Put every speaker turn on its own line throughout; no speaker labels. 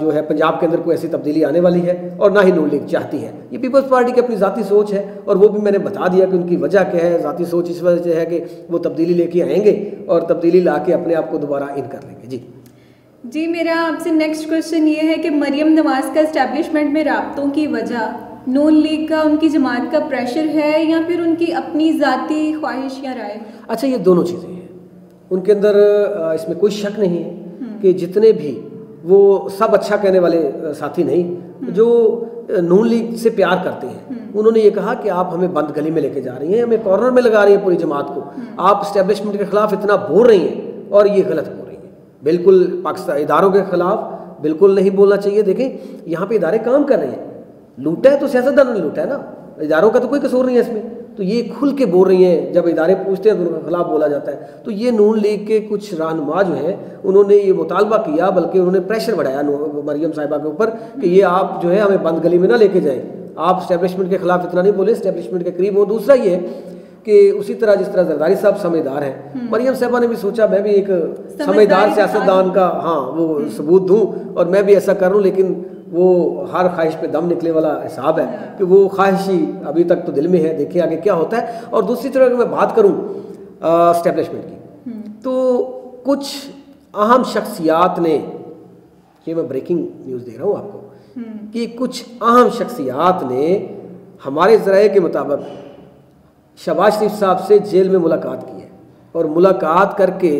جو ہے پنجاب کے اندر کوئی ایسی تبدیلی آنے والی ہے اور نہ ہی نون لیگ چاہتی ہے. یہ پیپلز پارٹی کی اپنی ذاتی سوچ ہے اور وہ بھی میں نے بتا دیا کہ ان کی وجہ کیا ہے. ذاتی سوچ اس وجہ سے ہے کہ وہ تبدیلی لے کے آئیں گے اور تبدیلی لا کے اپنے آپ کو دوبارہ ان کر لیں گے.
جی میرا آپ سے نیکسٹ کوشچن یہ ہے کہ مریم نواز کا اسٹیبلشمنٹ میں رابطوں کی وجہ نون لیگ کا ان کی جماعت کا پریشر ہے یا پھر ان کی اپنی ذاتی خواہش یا رائے؟
اچھا یہ دونوں چیزیں ہیں. ان کے اندر اس میں کوئی شک نہیں ہے کہ جتنے بھی وہ سب اچھا کہنے والے ساتھی نہیں جو نون لیگ سے پیار کرتے ہیں انہوں نے یہ کہا کہ آپ ہمیں بند گلی میں لے کے جا رہی ہیں, ہمیں کارنر میں لگا رہی ہیں پوری جماعت کو, آپ اسٹیبلشمنٹ کے خلاف اتنا بول رہی ہیں اور یہ غلط بول رہی ہیں. بالکل پاکستان اداروں کے خلاف بالکل نہیں بولنا چاہیے. دیکھیں یہاں پہ ادارے کام کر رہے ہیں, لوٹا ہے تو سیاستدانوں نے لوٹا ہے نا, اداروں کا تو کوئی قصور نہیں ہے اس میں. تو یہ کھل کے بول رہی ہیں, جب ادارے پوچھتے ہیں تو ان کے خلاف بولا جاتا ہے. تو یہ نون لیگ کے کچھ رہنما جو ہیں انہوں نے یہ مطالبہ کیا, بلکہ انہوں نے پریشر بڑھایا مریم صاحبہ کے اوپر کہ یہ آپ جو ہے ہمیں بند گلی میں نہ لے کے جائیں, آپ اسٹیبلشمنٹ کے خلاف اتنا نہیں بولیں, اسٹیبلشمنٹ کے قریب ہو. دوسرا یہ ہے کہ اسی طرح جس طرح زرداری صاحب سمجھدار ہیں, مریم صاحبہ نے بھی سوچا میں بھی ایک سمجھدار سیاستدان کا وہ ثبوت دوں اور میں بھی ایسا کروں, لیکن وہ ہر خواہش پہ دم نکلے والا حساب ہے کہ وہ خواہش ہی ابھی تک تو دل میں ہے, دیکھیں آگے کیا ہوتا ہے. اور دوسری طرح اگر میں بات کروں اسٹیبلشمنٹ کی تو کچھ اہم شخصیات نے, یہ میں بریکنگ نیوز دے رہا ہوں آپ کو, کہ کچھ اہم شخصیات نے ہمارے ذرائع کے مطابق شہباز شریف صاحب سے جیل میں ملاقات کی ہے. اور ملاقات کر کے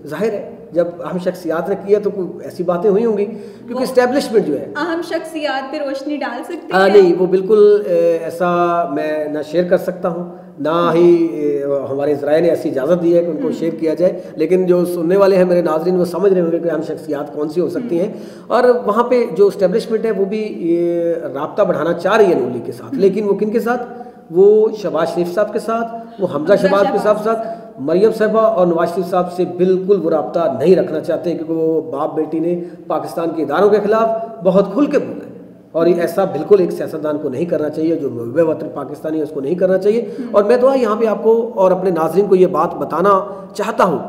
ظاہر ہے جب اہم شخصیات نے کیا تو کوئی ایسی باتیں ہوئی ہوں گی, کیونکہ اسٹیبلشمنٹ جو ہے
اہم شخصیات پہ روشنی ڈال سکتے ہیں.
نہیں وہ بالکل ایسا میں نہ شیئر کر سکتا ہوں, نہ ہی ہمارے ذرائع نے ایسی اجازت دی ہے کہ ان کو شیئر کیا جائے. لیکن جو سننے والے ہیں میرے ناظرین وہ سمجھ رہے ہوں گے کہ اہم شخصیات کون سی ہو سکتی ہیں. اور وہاں پہ جو اسٹیبلشمنٹ ہے وہ بھی یہ رابطہ بڑھانا چاہ رہی ہے نون لیگ کے ساتھ, لیکن وہ کن کے ساتھ, وہ شہباز شریف صاحب کے ساتھ, وہ حمزہ شہباز کے ساتھ مریم صاحبہ اور نواز شریف صاحب سے بالکل وہ رابطہ نہیں رکھنا چاہتے, کیونکہ وہ باپ بیٹی نے پاکستان کے اداروں کے خلاف بہت کھل کے بولا ہے. اور ایسا بالکل ایک سیاستدان کو نہیں کرنا چاہیے, جو محب وطن پاکستانی ہے اس کو نہیں کرنا چاہیے. اور میں تو یہاں پہ آپ کو اور اپنے ناظرین کو یہ بات بتانا چاہتا ہوں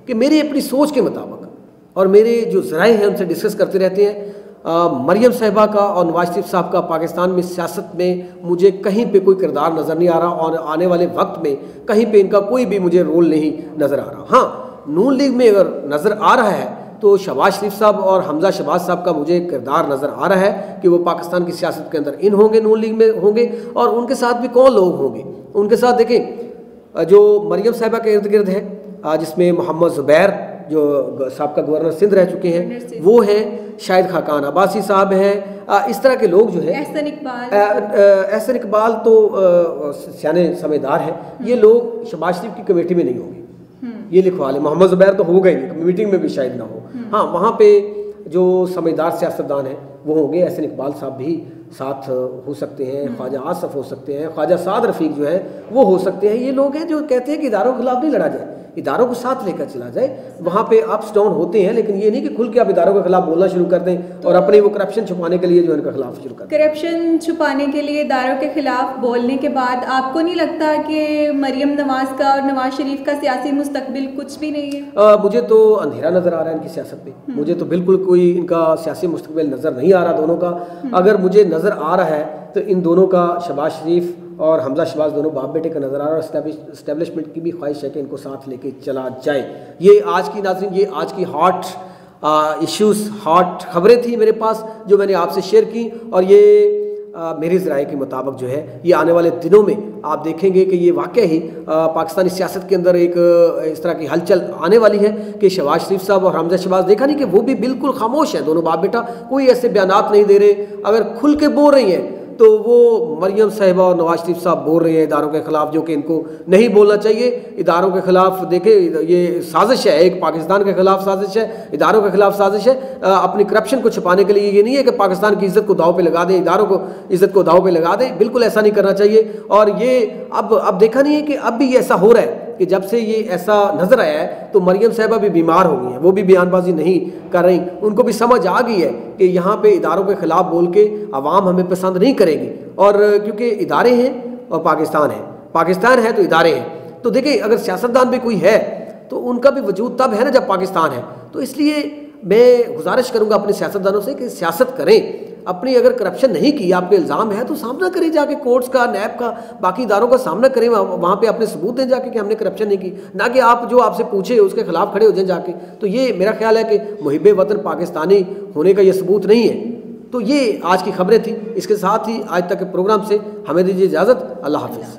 کہ میری اپنی سوچ کے مطابق اور میرے جو ذرائع ہیں ان سے ڈسکس کرتے رہتے ہیں, مریم صاحبہ کا اور نواز شریف صاحب کا پاکستان میں سیاست میں مجھے کہیں پہ کوئی کردار نظر نہیں آ رہا, اور آنے والے وقت میں کہیں پہ ان کا کوئی بھی مجھے رول نہیں نظر آ رہا. ہاں نون لیگ میں اگر نظر آ رہا ہے تو شہباز شریف صاحب اور حمزہ شہباز صاحب کا مجھے کردار نظر آ رہا ہے کہ وہ پاکستان کی سیاست کے اندر ان ہوں گے, نون لیگ میں ہوں گے. اور ان کے ساتھ بھی کون لوگ ہوں گے ان کے ساتھ؟ دیکھیں جو مریم صاحبہ کے ارد گرد ہے, جس میں محمد زبیر جو سابقہ گورنر سندھ رہ چکے ہیں وہ ہیں, شاہد خاقان عباسی صاحب ہیں, اس طرح کے لوگ جو ہیں, احسن اقبال تو سیانے سمجھدار ہیں, یہ لوگ شہباز شریف کی کمیٹی میں نہیں ہوں گے, یہ لکھوا لیں. محمد زبیر تو ہوگا ہی, میٹنگ میں بھی شاید نہ ہو. ہاں وہاں پہ جو سمجھدار سیاستدان ہیں وہ ہوں گے. احسن اقبال صاحب بھی ساتھ ہو سکتے ہیں, خواجہ آصف ہو سکتے ہیں, خواجہ سعد رفیق جو ہے وہ ہو سکتے ہیں. یہ لوگ ہیں جو کہتے ہیں کہ اداروں کے خلاف نہیں لڑا جائے, اداروں کو ساتھ لے کر چلا جائے. وہاں پہ اپس ڈاؤن ہوتے ہیں, لیکن یہ نہیں کہ کھل کے آپ اداروں کے خلاف بولنا شروع کر دیں اور اپنی وہ کرپشن چھپانے کے لیے جو ان کے خلاف شروع کر دیں.
کرپشن چھپانے کے لیے اداروں کے خلاف بولنے کے بعد آپ کو نہیں لگتا کہ مریم نواز کا اور نواز شریف کا سیاسی مستقبل کچھ بھی نہیں ہے؟
مجھے تو اندھیرا نظر آ رہا ہے ان کی سیاست پہ. مجھے تو بالکل کوئی ان کا سیاسی مستقبل نظر نہیں آ رہا دونوں کا. اگر مجھے نظر آ رہا ہے تو ان دونوں کا, شہباز شریف اور حمزہ شہباز دونوں باپ بیٹے کا نظر آ رہا ہے. اور اسٹیبلشمنٹ کی بھی خواہش ہے کہ ان کو ساتھ لے کے چلا جائے. یہ آج کی ناظرین, یہ آج کی ہاٹ ایشوز, ہاٹ خبریں تھیں میرے پاس جو میں نے آپ سے شیئر کی. اور یہ میرے ذرائع کے مطابق جو ہے یہ آنے والے دنوں میں آپ دیکھیں گے کہ یہ واقعہ ہی پاکستانی سیاست کے اندر ایک اس طرح کی ہلچل آنے والی ہے کہ شہباز شریف صاحب اور حمزہ شہباز, دیکھا نہیں کہ وہ بھی بالکل خاموش ہیں دونوں باپ بیٹا, کوئی ایسے بیانات نہیں دے رہے. اگر کھل کے بول رہی ہیں تو وہ مریم صاحبہ اور نواز شریف صاحب بول رہے ہیں اداروں کے خلاف, جو کہ ان کو نہیں بولنا چاہیے. اداروں کے خلاف دیکھیں یہ سازش ہے, ایک پاکستان کے خلاف سازش ہے, اداروں کے خلاف سازش ہے. اپنی کرپشن کو چھپانے کے لیے یہ نہیں ہے کہ پاکستان کی عزت کو داؤ پہ لگا دیں, اداروں کو عزت کو داؤ پہ لگا دیں, بالکل ایسا نہیں کرنا چاہیے. اور یہ اب دیکھا نہیں ہے کہ اب بھی یہ ایسا ہو رہا ہے کہ جب سے یہ ایسا نظر آیا ہے تو مریم صاحبہ بھی بیمار ہو گئی ہیں, وہ بھی بیان بازی نہیں کر رہی. ان کو بھی سمجھ آ گئی ہے کہ یہاں پہ اداروں کے خلاف بول کے عوام ہمیں پسند نہیں کرے گی. اور کیونکہ ادارے ہیں اور پاکستان ہے, پاکستان ہے تو ادارے ہیں. تو دیکھیں اگر سیاستدان بھی کوئی ہے تو ان کا بھی وجود تب ہے نا جب پاکستان ہے. تو اس لیے میں گزارش کروں گا اپنے سیاستدانوں سے کہ سیاست کریں، اپنی اگر کرپشن نہیں کی آپ پہ الزام ہے تو سامنا کریں جا کے، کورٹس کا، نیب کا، باقی اداروں کا سامنا کریں، وہاں پہ اپنے ثبوت دیں جا کے کہ ہم نے کرپشن نہیں کی، نہ کہ آپ جو آپ سے پوچھے اس کے خلاف کھڑے ہو جائیں جا کے. تو یہ میرا خیال ہے کہ محب وطن پاکستانی ہونے کا یہ ثبوت نہیں ہے. تو یہ آج کی خبریں تھیں. اس کے ساتھ ہی آج تک کے پروگرام سے ہمیں دیجیے اجازت. اللہ حافظ.